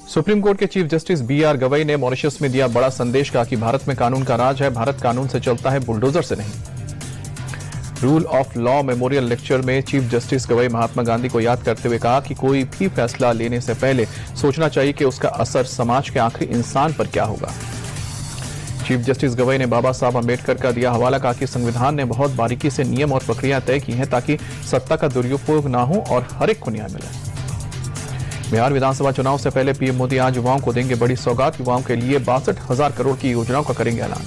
Supreme court के chief justice B R. Gavai ने Mauritius में दिया बड़ा संदेश, कहा कि भारत में कानून का राज है, भारत कानून से चलता है, बुलडोजर से नहीं। Rule of law memorial lecture में चीफ जस्टिस गवई महात्मा गांधी को याद करते हुए कहा कि कोई भी फैसला लेने से पहले सोचना चाहिए कि उसका असर समाज के आखिरी इंसान पर क्या होगा। चीफ जस्टिस गवई ने बाबा साहब अंबेडकर का दिया हवाला, कहा कि संविधान ने बहुत बारीकी से नियम और प्रक्रिया तय की हैं ताकि सत्ता का दुरुपयोग ना हो और हर एक को न्याय मिले। बिहार विधानसभा चुनाव से पहले पीएम मोदी आज युवाओं को देंगे बड़ी सौगात, युवाओं के लिए 62,000 करोड़ की योजनाओं का करेंगे ऐलान।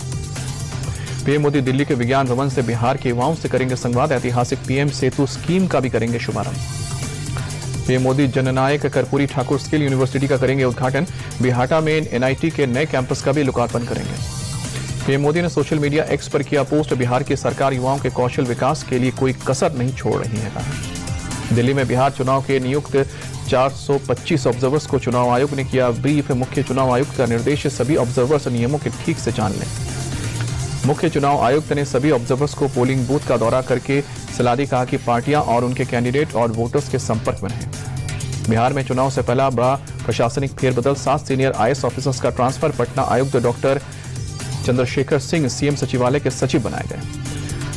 पीएम मोदी दिल्ली के विज्ञान भवन से बिहार के युवाओं से करेंगे संवाद, ऐतिहासिक पीएम सेतु स्कीम का भी करेंगे शुभारंभ। पीएम मोदी जननायक कर्पूरी ठाकुर स्किल यूनिवर्सिटी का करेंगे उद्घाटन, बिहाटा में एनआईटी के नए कैंपस का भी लोकार्पण करेंगे। पीएम मोदी ने सोशल मीडिया एक्स पर किया पोस्ट, बिहार की सरकार युवाओं के कौशल विकास के लिए कोई कसर नहीं छोड़ रही है। दिल्ली में बिहार चुनाव के नियुक्त 425 ऑब्जर्वर्स को चुनाव आयोग ने किया ब्रीफ, मुख्य चुनाव आयुक्त का निर्देश सभी ऑब्जर्वर्स नियमों के ठीक से जान लें। मुख्य चुनाव आयुक्त ने सभी ऑब्जर्वर्स को पोलिंग बूथ का दौरा करके सलाह दी, कहा कि पार्टियां और उनके कैंडिडेट और वोटर्स के संपर्क में रहें। बिहार में चुनाव से पहला बड़ा प्रशासनिक फेरबदल, 7 सीनियर आईएएस ऑफिसर्स का ट्रांसफर, पटना आयुक्त डॉक्टर चंद्रशेखर सिंह सीएम सचिवालय के सचिव बनाए गए।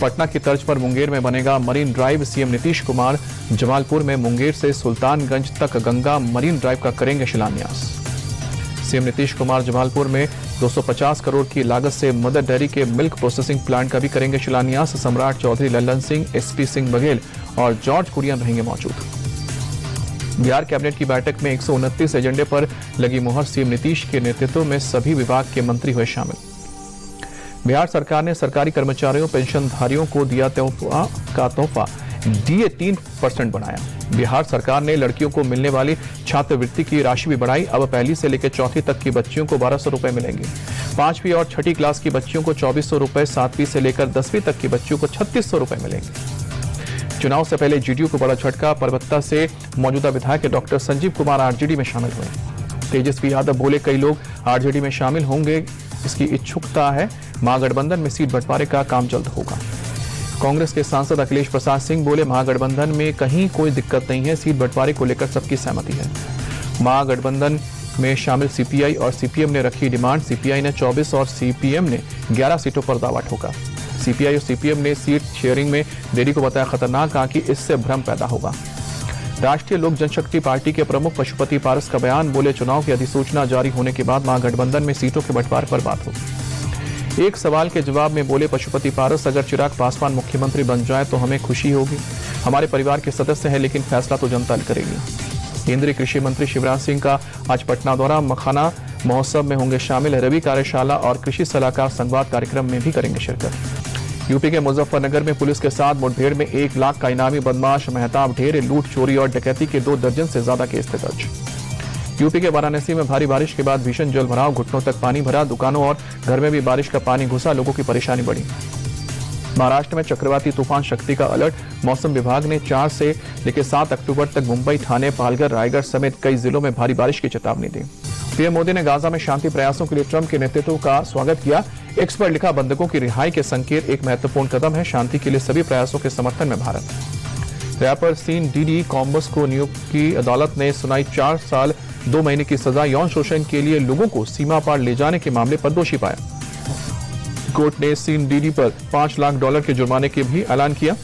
पटना की तर्ज पर मुंगेर में बनेगा marine drive, CM Nitish Kumar Jamalpur में मुंगेर से सुल्तानगंज तक गंगा मरीन ड्राइव का करेंगे शिलान्यास। सीएम नीतीश कुमार जमालपुर में 250 करोड़ की लागत से मदर डेयरी के मिल्क प्रोसेसिंग प्लांट का भी करेंगे शिलान्यास। सम्राट चौधरी, लल्लन सिंह, एसपी सिंह बघेल और जॉर्ज कुरियन रहेंगे मौजूद। बिहार कैबिनेट की बैठक में 129 एजेंडे पर लगी मुहर, सीएम नीतीश के नेतृत्व में सभी विभाग के मंत्री हुए शामिल। बिहार सरकार ने सरकारी कर्मचारियों, पेंशनधारियों को दिया तोहफा, डीए 3% बढ़ाया। बिहार सरकार ने लड़कियों को मिलने वाली छात्रवृत्ति की राशि भी बढ़ाई, अब पहली से लेकर चौथी तक की बच्चियों को 1200 रुपए मिलेंगे। 5वीं और छठी क्लास की बच्चियों को 2400 रुपए, 7वीं से लेकर 10वीं तक की बच्चियों को 3600 रुपए मिलेंगे। चुनाव से पहले जीडीयू को बड़ा झटका, परबत्ता से मौजूदा विधायक डॉक्टर संजीव कुमार आरजेडी में शामिल हुए। तेजस्वी यादव बोले कई लोग आरजेडी में शामिल होंगे, इसकी इच्छुकता है, महागठबंधन में सीट बंटवारे का काम जल्द होगा। कांग्रेस के सांसद अखिलेश प्रसाद सिंह बोले महागठबंधन में कहीं कोई दिक्कत नहीं है, सीट बंटवारे को लेकर सबकी सहमति है। महागठबंधन में शामिल सीपीआई और सीपीएम ने रखी डिमांड, सीपीआई ने 24 और सीपीएम ने 11 सीटों पर दावा ठोका। सीपीआई और सीपीएम ने सीट शेयरिंग में देरी को बताया खतरनाक, कहा कि इससे भ्रम पैदा होगा। राष्ट्रीय लोक जनशक्ति पार्टी के प्रमुख पशुपति पारस का बयान, बोले चुनाव की अधिसूचना जारी होने के बाद महागठबंधन में सीटों के बंटवारे पर बात होगी। एक सवाल के जवाब में बोले पशुपति पारस, अगर चिराग पासवान मुख्यमंत्री बन जाए तो हमें खुशी होगी, हमारे परिवार के सदस्य हैं, लेकिन फैसला तो जनता करेगी। केंद्रीय कृषि मंत्री शिवराज सिंह का आज पटना दौरा, मखाना महोत्सव में होंगे शामिल, रवि कार्यशाला और कृषि सलाहकार संवाद कार्यक्रम में भी करेंगे शिरकत। यूपी के मुजफ्फरनगर में पुलिस के साथ मुठभेड़ में 1 लाख का इनामी बदमाश मेहताब ढेर, लूट, चोरी और डकैती के 2 दर्जन से ज्यादा केस थे दर्ज। यूपी के वाराणसी में भारी बारिश के बाद भीषण जल भराव, घुटनों तक पानी भरा, दुकानों और घर में भी बारिश का पानी घुसा, लोगों की परेशानी बढ़ी। महाराष्ट्र में चक्रवाती तूफान शक्ति का अलर्ट, मौसम विभाग ने 4 से लेकर 7 अक्टूबर तक मुंबई, ठाणे, पालघर, रायगढ़ समेत कई जिलों में भारी बारिश की चेतावनी दी। पीएम मोदी ने गाजा में शांति प्रयासों के लिए ट्रंप के नेतृत्व का स्वागत किया। एक्स पर लिखा, बंधकों की रिहाई के संकेत एक महत्वपूर्ण कदम है, शांति के लिए सभी प्रयासों के समर्थन में भारत। रैपर सीन डीडी कॉम्बस को न्यूयॉर्क की अदालत ने सुनाई 4 साल 2 महीने की सजा, यौन शोषण के लिए लोगों को सीमा पार ले जाने के मामले पर दोषी पाया। कोर्ट ने सीन डीडी पर $5 लाख के जुर्माने के भी ऐलान किया।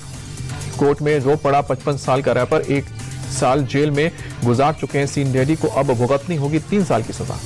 कोर्ट में रो पड़ा 55 साल का रैपर 1 साल जेल में गुजार चुके हैं सीन डीडी को अब भुगतनी होगी 3 साल की सजा।